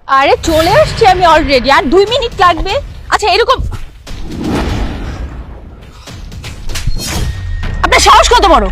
আরে চলে আসছি আমি অলরেডি, আর 2 মিনিট লাগবে। আচ্ছা এরকম আপনার সাহস কত বড়,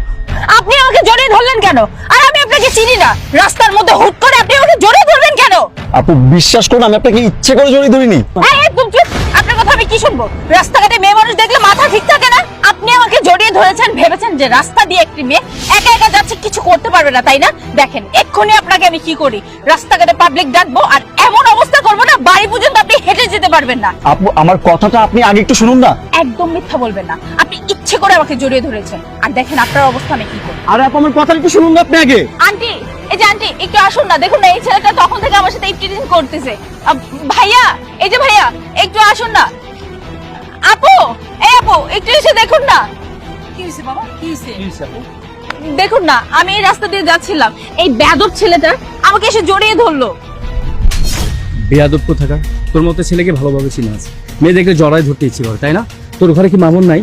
আপনি আমাকে জড়িয়ে ধরলেন কেন? আর আমি আপনাকে চিনি না, রাস্তার মধ্যে হুট করে আপনি আমাকে জড়িয়ে ধরবেন কেন? আপু বিশ্বাস করুন আমি আপনাকে ইচ্ছে করে জড়িয়ে ধরিনি। একদম চুপ, আপনার কথা আমি কি শুনবো? রাস্তাঘাটে মেয়ে মানুষ দেখলে মাথা ঠিক থাকে না? আপনি আমাকে জড়িয়ে ধরেছেন, ভেবেছেন যে রাস্তা দিয়ে একটি মেয়ে একা একা যাচ্ছে, কিছু করতে পারবে না, তাই না? দেখেন এক্ষুনি আপনাকে আমি কি করি, রাস্তাঘাটে পাবলিক ডাকবো আর এমন অবস্থা করবো না বাড়ি পর্যন্ত আপনি হেঁটে যেতে পারবেন না। আপু আমার কথাটা আপনি আগে একটু শুনুন না। একদম মিথ্যা বলবেন না, আপনি ইচ্ছে করে আমাকে জড়িয়ে ধরেছেন। আর দেখেন আপনার অবস্থা আমি কি করি। আরে আপু আমার কথাটা একটু শুনুন না আপনি আগে। আন্টি, এই যে আন্টি একটু আসুন না, দেখুন না এই ছেলেটা তখন থেকে আমার সাথে ইফটিজিং করতেছে। ভাইয়া, এই যে ভাইয়া একটু আসুন না। আপু, এই আপু একটু এসে দেখুন না। কি হয়েছে বাবা, কি হয়েছে? দেখুন না, আমি এই রাস্তা দিয়ে যাচ্ছিলাম, এই বেয়াদব ছেলেটা আমাকে এসে জড়িয়ে ধরলো। বেয়াদব কোথাকার, তোর মতো ছেলেকে ভালোভাবে চিনা আছে, মেয়ে দেখলে জড়ায় ধরতে ইচ্ছে করে, তাই না? তোর ঘরে কি মামুন নাই?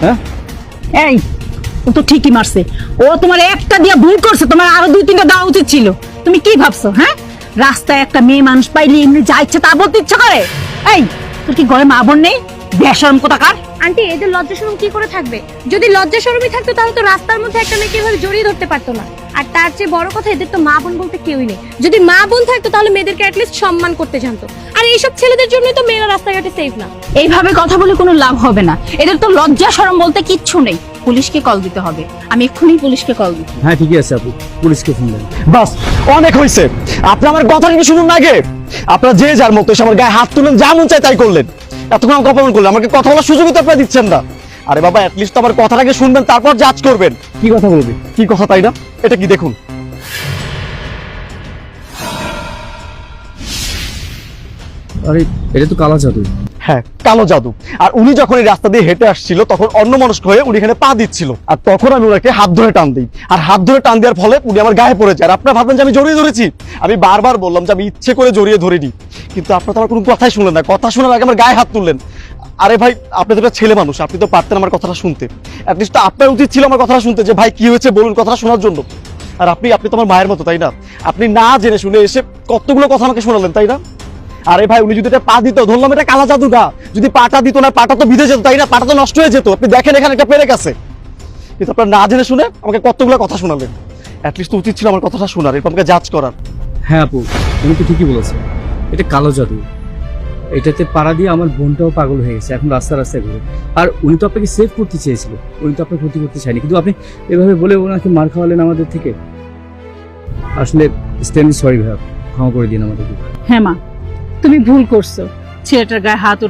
হ্যাঁ এই ও তো ঠিকই মারছে, ও তোমার একটা দিয়ে ভুল করছে, তোমার আরো 2-3টা দেওয়া উচিত ছিল। তুমি কি ভাবছো? হ্যাঁ, রাস্তায় একটা মেয়ে মানুষ পাইলে এমনি যা ইচ্ছা তা বলতে ইচ্ছা করে? এই তোর কি ঘরে মা বোন নেই? বেশরম কোথাকার। আন্টি এদের লজ্জা শরম কি করে থাকবে? যদি লজ্জা শরমই থাকতো তাহলে তো রাস্তার মধ্যে একটা মেয়েকে এভাবে জড়িয়ে ধরতে পারতো না। আর তার চেয়ে বড় কথা, এদের তো মা বোন বলতে কেউই নেই। যদি মা বোন থাকতো তাহলে মেয়েদেরকে অ্যাটলিস্ট সম্মান করতে জানতো। আর এইসব ছেলেদের জন্যই তো মেয়েরা রাস্তাঘাটে সেফ না। এইভাবে কথা বলে কোনো লাভ হবে না, এদের তো লজ্জা শরম বলতে কিচ্ছু নেই। পুলিশকে কল দিতে হবে, আমি এক্ষুনি পুলিশকে কল দিই। হ্যাঁ ঠিকই আছে আপু, পুলিশকে ফোন দেন। বাস অনেক হয়েছে, আপনি আমার কথাটা একটু শুনুন না আগে। আপনারা যে যার মতো এসে আমার গায়ে হাত তুললেন, যা মন চায় তাই করলেন, এতক্ষণ আমাকে অপমান করলেন, আমাকে কথা বলার সুযোগই তো আপনারা দিচ্ছেন না। আরে বাবা অ্যাটলিস্ট আমার কথাটাকে শুনবেন, তারপর জাজ করবেন। কি কথা বলবি? কি কথা তাই না? এটা কি দেখুন। আরে এটা তো কালা জাদু। হ্যাঁ কালো জাদু। আর উনি যখন এই রাস্তা দিয়ে হেঁটে আসছিল তখন অন্য মানুষ হয়ে উনি এখানে পা দিচ্ছিল, আর তখন আমি ওনাকে হাত ধরে টান দিই, আর হাত ধরে টান দেওয়ার ফলে উনি আমার গায়ে পড়েছে। আর আপনারা ভাবলেন যে আমি জড়িয়ে ধরেছি। আমি বারবার বললাম যে আমি ইচ্ছে করে জড়িয়ে ধরিনি, কিন্তু আপনারা তো আমার কোনো কথাই শুনলেন না। কথা শোনার আগে আমার গায়ে হাত তুললেন। আরে ভাই আপনি তো একটা ছেলে মানুষ, আপনি তো পারতেন আমার কথাটা শুনতে। অ্যাটলিস্ট আপনার উচিত ছিল আমার কথাটা শুনতে, যে ভাই কি হয়েছে বলুন, কথাটা শোনার জন্য। আর আপনি তো আমার মায়ের মতো, তাই না? আপনি না জেনে শুনে এসে কতগুলো কথা আমাকে শোনালেন, তাই না? আরে ভাই উনি যদি এটা পা দিত, ধরলাম এটা কালা জাদু না, যদি পাটা দিত না, পাটা তো ভিজে যেত, তাই না? পাটা তো নষ্ট হয়ে যেত। আপনি দেখেন এখানে একটা পেরেক আছে, কিন্তু আপনার না জেনে শুনে আমাকে কতগুলো কথা শোনালেন। অ্যাটলিস্ট তো উচিত ছিল আমার কথাটা শোনার, এরপর আমাকে জাজ করার। হ্যাঁ আপু, উনি তো ঠিকই বলেছে, এটা কালো জাদু। এটাতে পাড়া দিয়ে আমার বোনটাও পাগল হয়ে গেছে, এখন রাস্তায় রাস্তায় ঘুরে। আর উনি তো আপনাকে সেভ করতে চেয়েছিল, উনি তো আপনার ক্ষতি করতে চায়নি, কিন্তু আপনি এভাবে বলে ওনাকে মার খাওয়ালেন আমাদের থেকে। আসলে স্ট্যান্ড সরি ভাইয়া, ক্ষমা করে দিন আমাদেরকে। হ্যাঁ মা, তুমি ভুল করছো, ছেলেটার গায়ে হাত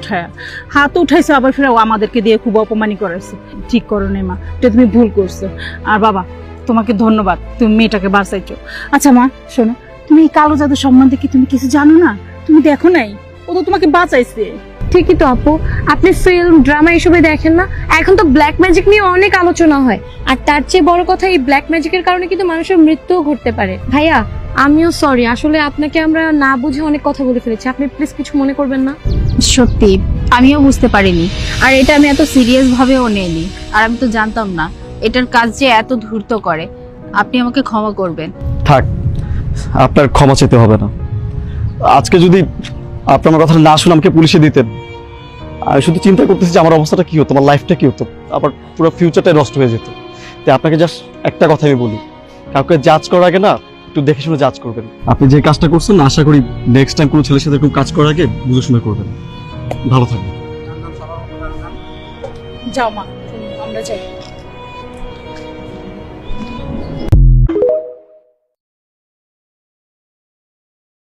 উঠাইছো, আবার ফিরে আমাদেরকে দিয়ে খুব অপমানি করাইছো। ঠিক করো নাই মা, এটা তুমি ভুল করছো। আর বাবা তোমাকে ধন্যবাদ, তুমি মেয়েটাকে বাঁচাইছো। আচ্ছা মা শোনো, তুমি এই কালো জাদু সম্বন্ধে কি তুমি কিছু জানো না? তুমি দেখো নাই? ও তো তোমাকে বাঁচাইছে। ঠিকই তো আপু, আপনি ফিল্ম ড্রামা এসবে দেখেন না? এখন তো ব্ল্যাক ম্যাজিক নিয়ে অনেক আলোচনা হয়। আর তার চেয়ে বড় কথা, এই ব্ল্যাক ম্যাজিকের কারণে কিন্তু মানুষের মৃত্যুও ঘটতে পারে। ভাইয়া আমিও সরি, আসলে আপনাকে আমরা না বুঝে অনেক কথা বলে ফেলেছি, আপনি প্লিজ কিছু মনে করবেন না। সত্যি আমিও বুঝতে পারিনি, আর এটা আমি এত সিরিয়াস ভাবেও নেইনি। আর আমি তো জানতাম না এটার কাজ যে এত ধূর্ত করে। আপনি আমাকে ক্ষমা করবেন। থাক, আপনার ক্ষমা চেতে হবে না। আজকে যদি আপনি আমার কথা না শুনে আমাকে পুলিশে দিতেন, আমি শুধু চিন্তা করতেছি যে আমার অবস্থাটা কি হতো, আমার লাইফটা কি হতো, আবার পুরো ফিউচারটাই নষ্ট হয়ে যেত। তাই আপনাকে জাস্ট একটা কথা আমি বলি, কাউকে জাজ করার আগে না একটু দেখে শুনে জাজ করবেন। আপনি যে কাজটা করছেন আশা করি নেক্সট টাইম কোনো ছেলের সাথে এরকম কাজ করার আগে বুঝে শুনে করবেন। ভালো থাকবেন। যাও মা, আমরা যাই।